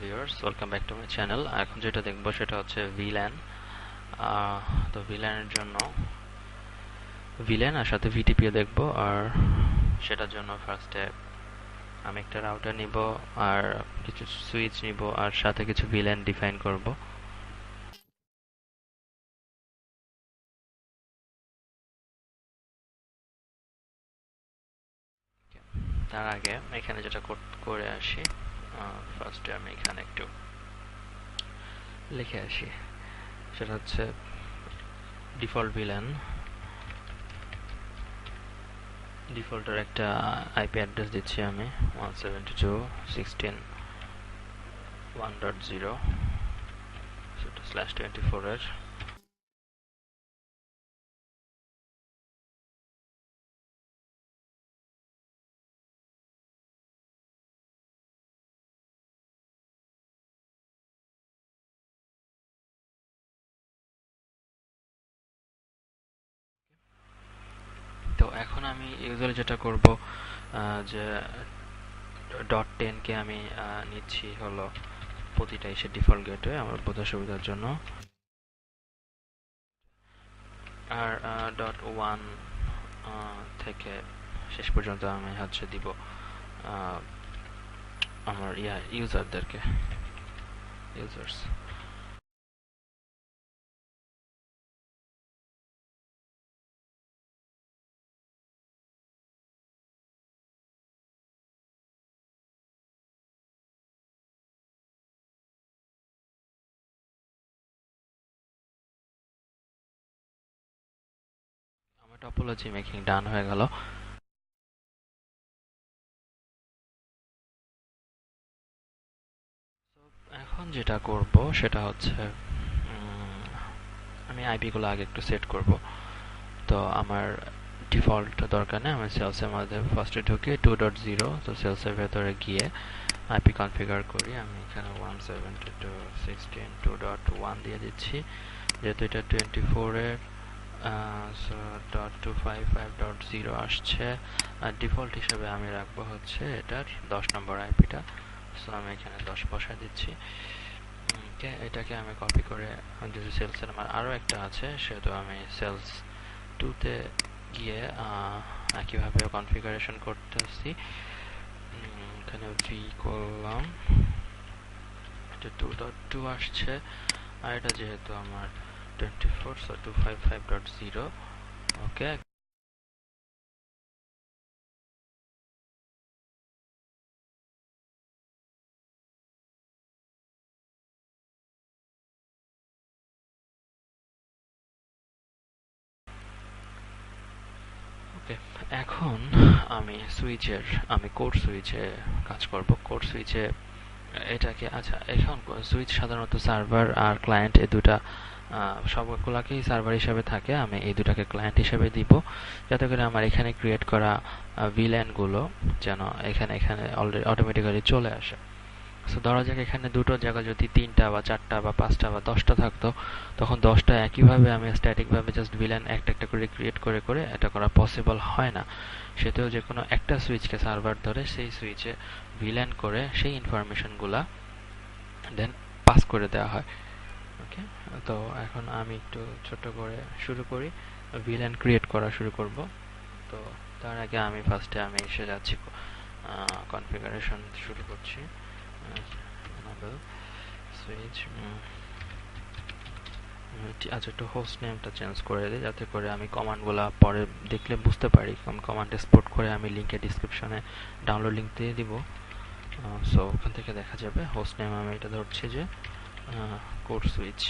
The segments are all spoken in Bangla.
Viewers, welcome back to my channel. এখন যেটা দেখবো সেটা হচ্ছে VLAN। তো VLAN এর জন্য VLAN আর সাথে VTP দেখবো। আর সেটার জন্য ফার্স্টে আমি একটা রাউটার নিব, আর কিছু সুইচ নিব, আর সাথে কিছু VLAN ডিফাইন করব। তার আগে এখানে যেটা করে আসি, ফার্স্টে আমি এখানে একটু লিখে আসি। সেটা হচ্ছে ডিফল্ট VLAN। ডিফল্টের একটা আইপি অ্যাড্রেস দিচ্ছি আমি 172.16.1.0, সেটা /24 এর। তো এখন আমি ইউজুয়ালি যেটা করব, যে .10 কে আমি নিচ্ছি হলো প্রতিটা এসে ডিফল্ট গেটওয়ে আমার বোঝার সুবিধার জন্য। আর .1 থেকে শেষ পর্যন্ত আমি হচ্ছে দিব আমার ইউজারদেরকে, ইউজার্স। আমার টপোলজি মেকিং ডান হয়ে গেল। এখন যেটা করব সেটা হচ্ছে আমি আইপি গুলো আগে একটু সেট করব। তো আমার ডিফল্ট দরকার নেই, আমি সেলসের মধ্যে ফার্স্টে ঢুকে 2.0, তো সেলসের ভেতরে গিয়ে আইপি কনফিগার করি। আমি এখানে 172.16.2.1 দিয়ে দিচ্ছি, যেহেতু এটা 24 এর। সো .255.0 আসছে, আর ডিফল্ট হিসেবে আমি রাখবো হচ্ছে এটার 10 নম্বর আইপিটা। সো আমি এখানে 10 বসায় দিচ্ছি। এটাকে আমি কপি করে, যেহেতু সেলসের আমার আরও একটা আছে, সেহেতু আমি সেলস 2-তে গিয়ে একইভাবে কনফিগারেশন করতেছি। এখানে ভি করলাম, এটা 2.2 আসছে, আর এটা যেহেতু আমার 24, সো 255.0। ওকে, ওকে। এখন আমি কোড সুইচে কাজ করব। কোড সুইচে এটাকে, আচ্ছা, এখন সুইচ সাধারণত সার্ভার আর ক্লায়েন্ট এই দুটা সবগুলাকেই সার্ভার হিসাবে থাকে। আমি এই দুটাকে ক্লায়েন্ট হিসাবে দিব, যাতে করে আমার এখানে ক্রিয়েট করা VLAN গুলো যেন এখানে অলরেডি অটোমেটিক্যালি চলে আসে। সো ধরা যাক এখানে দুটো জায়গা যদি 3টা বা 4টা বা 5টা বা 10টা থাকতো, তখন 10টা একইভাবে আমি স্ট্যাটিকভাবে জাস্ট VLAN একটা একটা করে ক্রিয়েট করে করে এটা করা পসিবল হয় না। সেটাও যে কোনো একটা সুইচকে সার্ভার ধরে সেই সুইচে VLAN করে সেই ইনফরমেশনগুলা দেন পাস করে দেওয়া হয়। ওকে, তো এখন আমি একটু ছোট করে শুরু করি, VLAN ক্রিয়েট করা শুরু করব। তো তার আগে আমি ফার্স্টে এসে যাচ্ছি, কনফিগারেশন শুরু করছি। enable switch, আচ্ছা, একটু হোস্ট নেমটা চেঞ্জ করে দিই, যাতে করে আমি কমান্ডগুলো পরে দেখলে বুঝতে পারি। কমান্ড এক্সপোর্ট করে আমি লিঙ্কে ডিসক্রিপশনে ডাউনলোড লিঙ্ক দিয়ে দিব। সো ওখান থেকে দেখা যাবে। হোস্ট নেম আমি এটা ধরছি যে কোড সুইচ।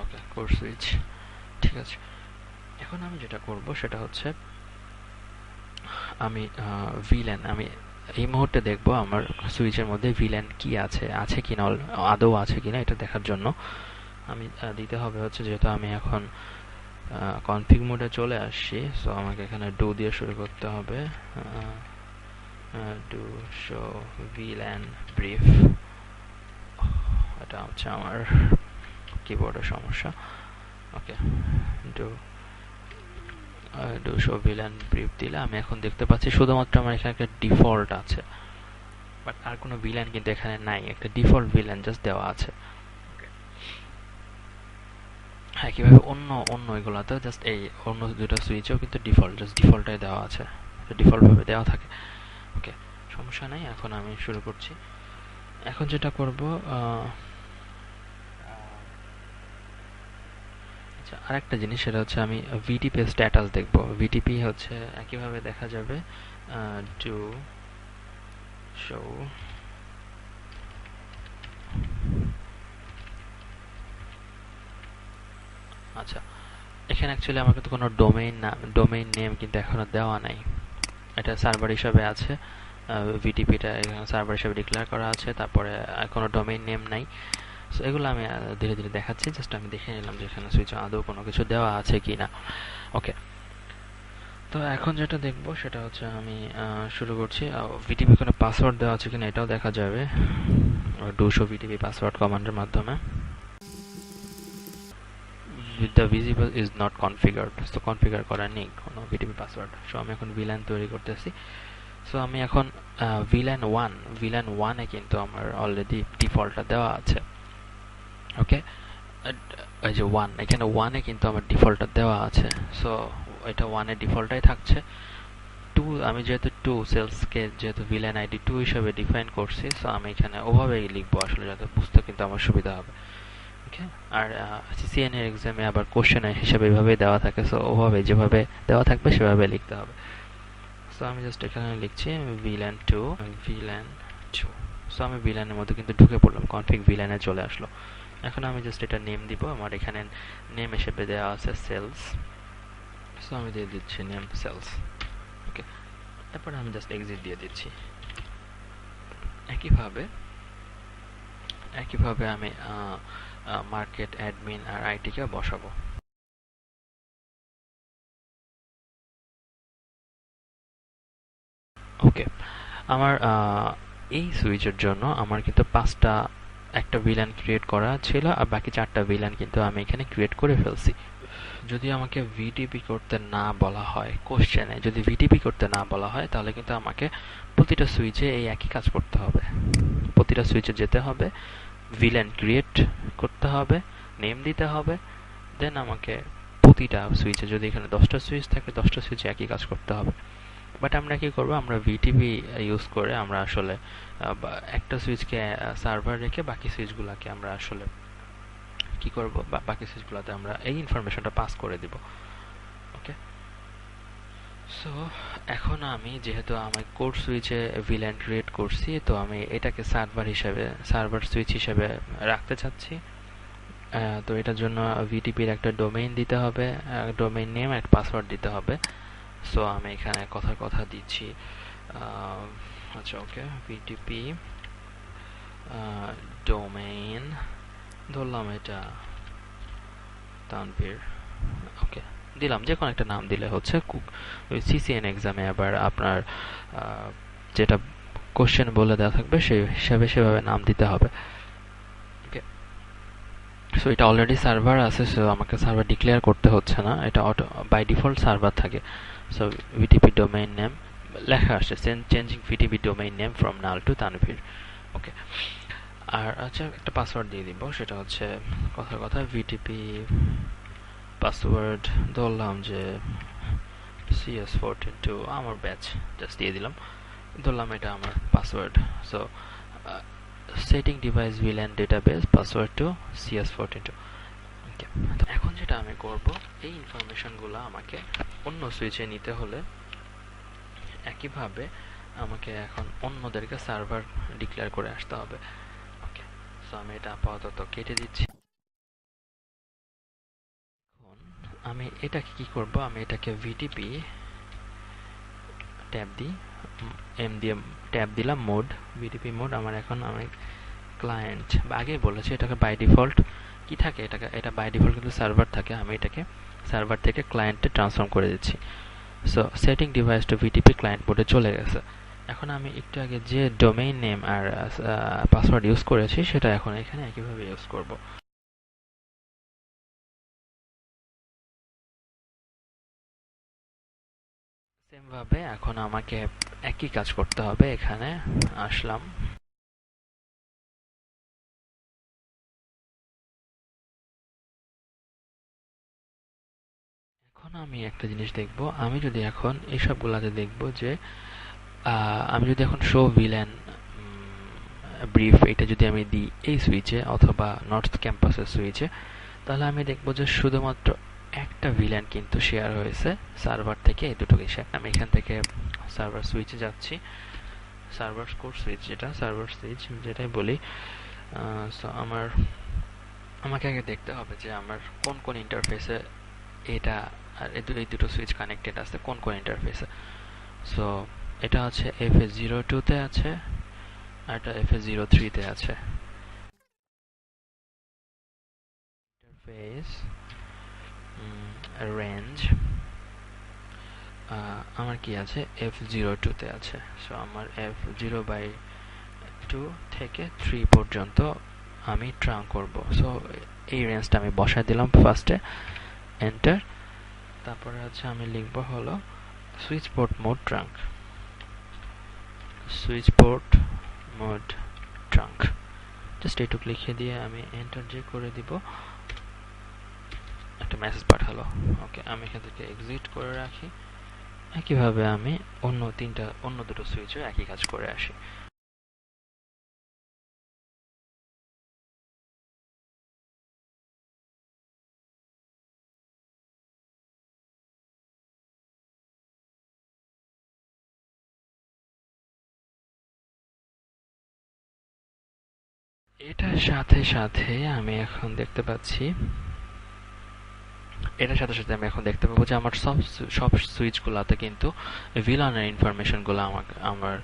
ওকে, কোড সুইচ, ঠিক আছে। এখন আমি যেটা করব সেটা হচ্ছে আমি VLAN এই মুহূর্তে দেখব আমার সুইচের মধ্যে VLAN কি আছে কিনা, আদৌ আছে কিনা এটা দেখার জন্য আমি দিতে হবে হচ্ছে, যেহেতু আমি এখন কনফিগ মোডে চলে আসছি, সো আমাকে এখানে ডু দিয়ে শুরু করতে হবে। Do show VLAN brief. এটা হচ্ছে আমার কিবোর্ডের সমস্যা। ওকে, ডু শো VLAN ব্রিফ দিলে আমি এখন দেখতে পাচ্ছি শুধুমাত্র আমার এখানে একটা ডিফল্ট আছে। বাট আর কোনো ভিল্যান কিন্তু এখানে নাই, একটা ডিফল্ট ভিল্যান জাস্ট দেওয়া আছে। হ্যাঁ, কিভাবে অন্য অন্য এগুলাতে জাস্ট এই অন্য দুটো সুইচেও কিন্তু ডিফল্ট জাস্ট ডিফল্টটাই দেওয়া আছে, ডিফল্টভাবে দেওয়া থাকে। ওকে, সমস্যা নেই। এখন আমি শুরু করছি। এখন যেটা করব, আচ্ছা, আরেকটা জিনিস, সেটা হচ্ছে আমি ভিটিপি স্ট্যাটাস দেখব। ভিটিপি হচ্ছে একইভাবে দেখা যাবে টু শো। আচ্ছা, এখানে অ্যাকচুয়ালি আমার কিন্তু কোনো ডোমেইন নেম কিন্তু এখনো দেওয়া নাই। এটা সার্ভার হিসাবে আছে, ভিটিপিটা এখানে সার্ভার হিসাবে ডিক্লেয়ার করা আছে, তারপরে কোনো ডোমেইন নেম নাই। সো এগুলো আমি ধীরে ধীরে দেখাচ্ছি, জাস্ট আমি দেখে নিলাম যে এখানে সুইচে আদৌ কোনো কিছু দেওয়া আছে কি না। ওকে, তো এখন যেটা দেখবো সেটা হচ্ছে আমি শুরু করছি। ভিটিপি কোনো পাসওয়ার্ড দেওয়া আছে কিনা এটাও দেখা যাবে 200 ভিটিপি পাসওয়ার্ড কমান্ডের মাধ্যমে। The visible is not configured, তো কনফিগার করা নেই কোনো ভিটিপি পাসওয়ার্ড। সো আমি এখন ভিল্যান তৈরি করতেছি। সো আমি এখন ভিল্যান ওয়ানে কিন্তু আমার অলরেডি ডিফল্টটা দেওয়া আছে। ওকে, এই যে ওয়ান, এখানে ওয়ানে কিন্তু আমার ডিফল্টটা দেওয়া আছে। সো এটা ওয়ানে ডিফল্টটাই থাকছে। টু, আমি যেহেতু টু সেলসকে যেহেতু ভিলেন আইডি টু হিসেবে ডিফাইন করছি, সো আমি এখানে ওভাবেই লিখবো আসলে, যাতে বুঝতে কিন্তু আমার সুবিধা হবে। ওকে, আর সিসিএনএ এক্সামে আবার কোশ্চেন হিসেবে এভাবেই দেওয়া থাকে, সো ওভাবে যেভাবে দেওয়া থাকবে সেভাবে লিখতে হবে। সো আমি জাস্ট এখানে লিখছি ভিলেন টু। সো আমি ভিলেনের মধ্যে কিন্তু ঢুকে পড়লাম, কনফিগ ভিলেনে চলে আসলো। এখন আমি জাস্ট এটা নেম দিব। আমার এখানে নেম হিসেবে দেওয়া আছে সেলস, সো আমি দিয়ে দিচ্ছি নেম সেলস। ওকে, তারপরে আমি জাস্ট এক্সিট দিয়ে দিচ্ছি। একইভাবে একইভাবে আমি মার্কেট, অ্যাডমিন আর আইটিকে বসাবো। ওকে, আমার এই সুইচের জন্য আমার কিন্তু একটা ভিলান ক্রিয়েট করা ছিল, আর বাকি 4টা ভিলান কিন্তু আমি এখানে ক্রিয়েট করে ফেলছি। যদি আমাকে ভিটিপি করতে না বলা হয়, কোশ্চেনে যদি ভিটিপি করতে না বলা হয়, তাহলে কিন্তু আমাকে প্রতিটা সুইচে এই একই কাজ করতে হবে। প্রতিটা সুইচে যেতে হবে, ভিলেন ক্রিয়েট করতে হবে, নেম দিতে হবে, দেন আমাকে প্রতিটা সুইচে, যদি এখানে 10টা সুইচ থাকে 10টা সুইচে একই কাজ করতে হবে। বাট আমরা কি করব, আমরা ভিটিপি ইউজ করে আমরা আসলে একটা সুইচকে সার্ভার রেখে বাকি সুইচগুলোকে আমরা আসলে কি করব, বাকি সুইচগুলোতে আমরা এই ইনফরমেশনটা পাস করে দিব। ওকে, সো এখন আমি যেহেতু আমি কোড সুইচে ভিলেন ক্রিয়েট করছি, তো আমি এটাকে সার্ভার সুইচ হিসেবে রাখতে চাচ্ছি। তো এটার জন্য ভিটিপির একটা ডোমেইন দিতে হবে, ডোমেইন নেম একটা পাসওয়ার্ড দিতে হবে। সো আমি এখানে কথার কথা দিচ্ছি। আচ্ছা, ওকে, ভিটিপি ডোমেইন, ধরলাম এটা তানভীর। ওকে, দিলাম, যে কোনো একটা নাম দিলে হচ্ছে। ওই সিসিএন এক্সামে আবার আপনার যেটা কোশ্চেন বলে দেওয়া থাকবে সেই হিসাবে সেভাবে নাম দিতে হবে। ওকে, সো এটা অলরেডি সার্ভার আছে, সো আমাকে সার্ভার ডিক্লেয়ার করতে হচ্ছে না, এটা অটো বাই ডিফল্ট সার্ভার থাকে। সো ভিটিপি ডোমেইন নেম লেখা আসছে, changing VTP domain name from null to Tanvir. Okay, আর আচ্ছা একটা পাসওয়ার্ড দিয়ে দিব, সেটা হচ্ছে কথার কথা ভিটিপি পাসওয়ার্ড ধরলাম যে CS42 আমার ব্যাচ, জাস্ট দিয়ে দিলাম, ধরলাম এটা আমার password. So setting device villain database password to CS42। Okay, তো এখন যেটা আমি করব, এই ইনফরমেশনগুলো আমাকে অন্য সুইচে নিতে হলে একইভাবে আমাকে এখন অন্যদেরকে সার্ভার ডিক্লেয়ার করে আসতে হবে। ওকে, সো আমি এটা আপাতত কেটে দিচ্ছি। এখন আমি এটাকে কি করব, আমি এটাকে ভিটিপি ট্যাব দিই, এম দিয়ে ট্যাব দিলাম, মোড, ভিটিপি মোড। আমার এখন আমি ক্লায়েন্ট, আগেই বলেছি এটাকে বাই ডিফল্ট কি থাকে, এটা বাই ডিফল্ট কিন্তু সার্ভার থাকে, আমি এটাকে সার্ভার থেকে ক্লায়েন্টে ট্রান্সফর্ম করে দিচ্ছি। So setting device to VTP client মোডে চলে গেছে। এখন আমি একটু আগে যে ডোমেইন নেম আর পাসওয়ার্ড ইউজ করেছি, সেটা এখন এখানে একইভাবে ইউজ করব। সেম ভাবে এখন আমাকে একই কাজ করতে হবে। এখানে আসলাম, এখন আমি একটা জিনিস দেখব। আমি যদি এখন এইসবগুলাতে দেখব যে আমি যদি এখন শো ভিলেন ব্রিফ এটা যদি আমি দিই এই সুইচে অথবা নর্থ ক্যাম্পাসের সুইচে, তাহলে আমি দেখব যে শুধুমাত্র একটা ভিলেন কিন্তু শেয়ার হয়েছে সার্ভার থেকে এই দুটো বিষয়। আমি এখান থেকে সার্ভার সুইচে যাচ্ছি, সার্ভার কোর সুইচ যেটা সার্ভার সুইচ যেটাই বলি। সো আমাকে আগে দেখতে হবে যে আমার কোন কোন ইন্টারফেসে এটা আর এই দুটো সুইচ কানেক্টেড আছে কোন কোন ইন্টারফেসে। সো এটা হচ্ছে FS02 তে আছে আর এটা FS03 তে আছে। ইন্টারফেস রেঞ্জ আমার কি আছে F02 তে আছে। সো আমার F0/2 থেকে 3 পর্যন্ত আমি ট্রাঙ্ক করব। সো এই রেঞ্জটা আমি বসায় দিলাম ফার্স্টে, এন্টার। তারপরে হচ্ছে আমি লিখব হলো switch port mode trunk, switch port mode trunk, just এইটুকু লিখে দিয়ে আমি এন্টার যে করে দিব, একটা মেসেজ পাঠালো। ওকে, আমি এখান থেকে এক্সিট করে রাখি। একইভাবে আমি অন্য দুটো সুইচে একই কাজ করে আসি। এটার সাথে সাথে আমি এখন দেখতে পাচ্ছি যে আমার সব সুইচগুলোতে কিন্তু ভিলানের ইনফরমেশনগুলো আমার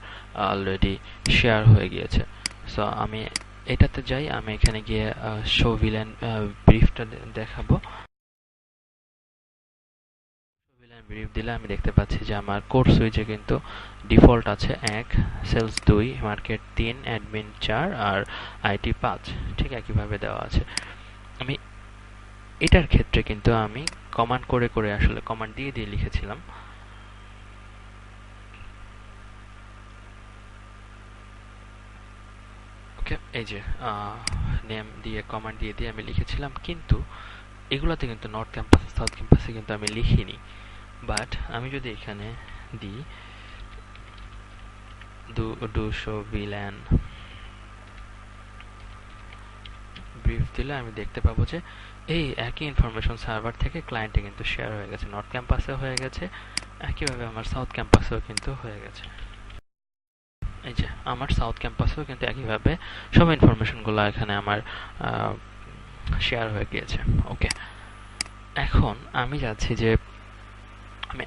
অলরেডি শেয়ার হয়ে গিয়েছে। সো আমি এটাতে যাই, আমি এখানে গিয়ে শো ভিলান ব্রিফটা দেখাবো। ভিলান ব্রিফ দিলে আমি দেখতে পাচ্ছি যে আমার কোর সুইচে কিন্তু ডিফল্ট আছে 1, সেলস 2, মার্কেট 3, অ্যাডমিন 4 আর আইটি 5, ঠিক একইভাবে দেওয়া আছে। আমি এটার ক্ষেত্রে কিন্তু আমি কমান্ড করে করে আসলে কমান্ড দিয়ে দিয়ে লিখেছিলাম। ওকে, এই যে নেম দিয়ে কমান্ড দিয়ে দিয়ে আমি লিখেছিলাম, কিন্তু এগুলাতে কিন্তু নর্থ ক্যাম্পাস সাউথ ক্যাম্পাসে কিন্তু আমি লিখিনি। বাট আমি যদি এখানে দিই ডু শো ভিল্যান ব্রিফ দিলে আমি দেখতে পাবো যে এই একই ইনফরমেশন সার্ভার থেকে ক্লায়েন্টে কিন্তু শেয়ার হয়ে গেছে, নর্থ ক্যাম্পাসে হয়ে গেছে, একইভাবে আমার সাউথ ক্যাম্পাসেও কিন্তু হয়ে গেছে। এই যে আমার সাউথ ক্যাম্পাসেও কিন্তু একইভাবে সব ইনফরমেশনগুলো এখানে আমার শেয়ার হয়ে গিয়েছে। ওকে, এখন আমি যাচ্ছি যে আমি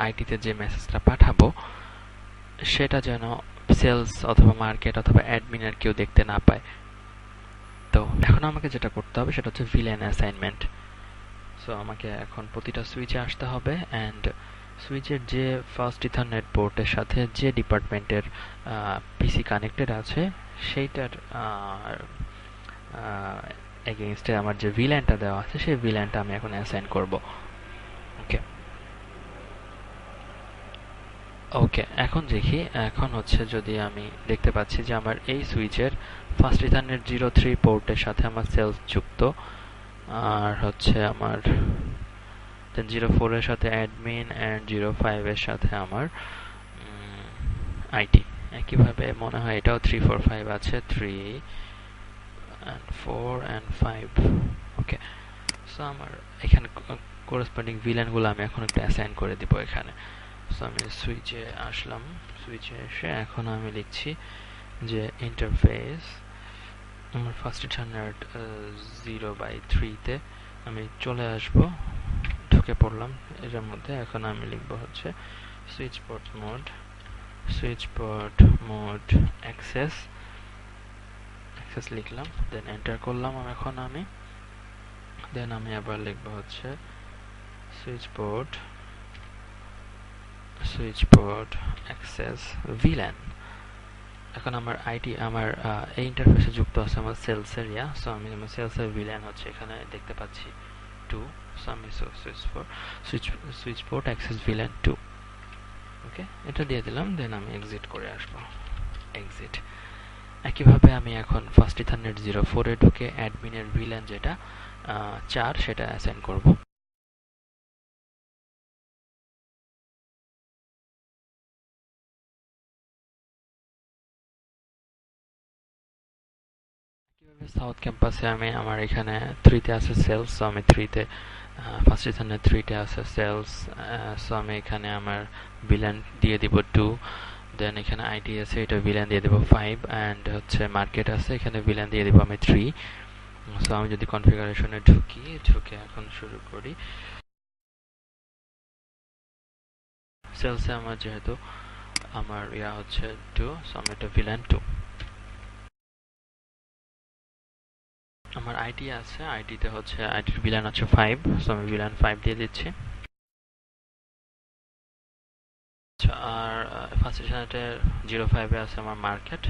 আইটিতে যে মেসেজটা পাঠাবো সেটা যেন সেলস অথবা মার্কেট অথবা অ্যাডমিনের কেউ দেখতে না পায়। তো এখন আমাকে যেটা করতে হবে সেটা হচ্ছে ভিলেন অ্যাসাইনমেন্ট। সো আমাকে এখন প্রতিটা সুইচে আসতে হবে অ্যান্ড সুইচের যে ফার্স্ট ইথারনেট পোর্টের সাথে যে ডিপার্টমেন্টের পিসি কানেক্টেড আছে সেইটার এগেইনস্টে আমার যে ভিল্যানটা দেওয়া আছে সেই ভিল্যানটা আমি এখন অ্যাসাইন করব। ওকে ওকে এখন দেখি, এখন হচ্ছে যদি আমি দেখতে পাচ্ছি যে আমার এই সুইচের ফার্স্ট ইথারনেট 03 পোর্টের সাথে আমার সেলস যুক্ত, আর হচ্ছে আমার 04 এর সাথে অ্যাডমিন অ্যান্ড 05 এর সাথে আমার আইটি। একইভাবে মনে হয় এটাও 345 আছে, 3 and 4 and 5। ওকে, সো আমার এখানে করেসপন্ডিং ভিলেনগুলো আমি এখন একটু অ্যাসাইন করে দিব এখানে। সো আমি সুইচে আসলাম, সুইচে এসে এখন আমি লিখছি যে ইন্টারফেস আমার ফার্স্ট ইথারনেট 0/3-তে আমি চলে আসব, ঢুকে পড়লাম এটার মধ্যে। এখন আমি লিখব হচ্ছে সুইচ পোর্ট মোড অ্যাক্সেস লিখলাম, দেন এন্টার করলাম। এখন আমি আবার লিখব হচ্ছে সুইচ পোর্ট অ্যাক্সেস ভিল্যান। এখন আমার এই ইন্টারফেসে যুক্ত আছে আমার সেলস এরিয়া। সো আমি আমার সেলসের ভিল্যান হচ্ছে এখানে দেখতে পাচ্ছি 2। সো আমি সুইচ পোর্ট অ্যাক্সেস ভিল্যান 2 ওকে, এটা দিয়ে দিলাম, দেন আমি এক্সিট করে আসবো। এক্সিট। একইভাবে আমি এখন ফার্স্ট ইথারনেট 04 এ ঢুকে অ্যাডমিনের ভিল্যান যেটা 4 সেটা অ্যাসাইন করব। কিভাবে সাউথ ক্যাম্পাসে আমি আমার এখানে 3 তে আছে সেলস, সো আমি 3 তে ফার্স্ট ইথারনেট 3 তে আছে সেলস, সো আমি এখানে আমার ভিল্যান দিয়ে দিব 2, দেন এখানে আইডি আছে, এটা ভিল্যান দিয়ে দেব 5, অ্যান্ড হচ্ছে মার্কেট আছে, এখানে ভিল্যান দিয়ে দেব আমি 3। সো আমি যদি কনফিগারেশনে ঢুকে এখন শুরু করি, সেলসে আমার যেহেতু আমার ইয়া হচ্ছে 2, সো আমি এটা ভিল্যান 2। আমার আইডি আছে, আইডিতে হচ্ছে আইডির ভিল্যান আছে 5, সো আমি ভিল্যান 5 দিয়ে দিচ্ছি। আচ্ছা, আর ফার্স্ট ইথারনেটের 05 এ আছে আমার মার্কেট,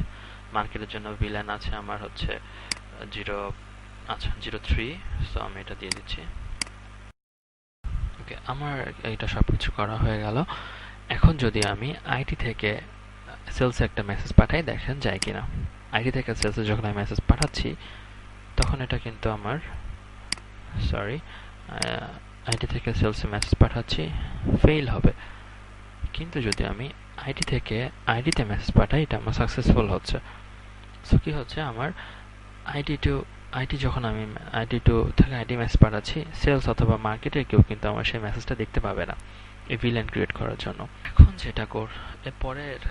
মার্কেটের জন্য ভিল্যান আছে আমার হচ্ছে 0, আচ্ছা 03, সো আমি এটা দিয়ে দিচ্ছি। ওকে, আমার এটা সবকিছু করা হয়ে গেল। এখন যদি আমি আইডি থেকে সেলসে একটা মেসেজ পাঠাই, দেখেন যায় কিনা। আইডি থেকে সেলসে যখন আমি মেসেজ পাঠাচ্ছি তখন এটা কিন্তু আমার, সরি, আইডি থেকে সেলসে মেসেজ পাঠাচ্ছি, ফেইল হবে। কিন্তু যদি আমি আইডি থেকে আইডিতে মেসেজ পাঠাই, এটা আমার সাকসেসফুল হচ্ছে। সো কি হচ্ছে, আমার আইডি টু আইডি যখন আমি আইডি টু থেকে আইডি মেসেজ পাঠাচ্ছি, সেলস অথবা মার্কেটের কেউ কিন্তু আমার সেই মেসেজটা দেখতে পাবে না এই ভিলেন ক্রিয়েট করার জন্য। এখন যেটা এরপরের,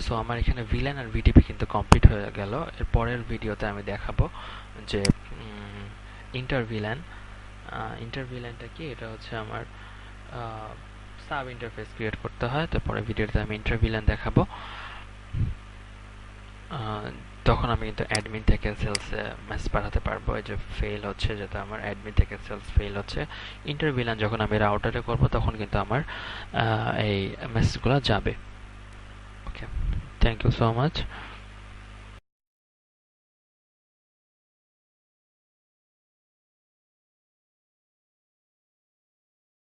সো আমার এখানে ভিলেন আর ভিটিপি কিন্তু কমপ্লিট হয়ে গেল। এর পরের ভিডিওতে আমি দেখাবো যে ইন্টারভিলেন। ইন্টারভিলেনটা কি, এটা হচ্ছে আমার সাব ইন্টারফেস ক্রিয়েট করতে হয়। তারপরে ভিডিওতে আমি ইন্টারভিলেন দেখাবো। তখন আমি কিন্তু অ্যাডমিন থেকে সেলসে মেসেজ পাঠাতে পারবো, এই যে ফেল হচ্ছে, যেটা আমার অ্যাডমিন থেকে সেলস ফেল হচ্ছে। ইন্টারভিলেন যখন আমি রাউটারে করব তখন কিন্তু আমার এই মেসেজগুলো যাবে। ওকে, থ্যাংক ইউ সো মাচ।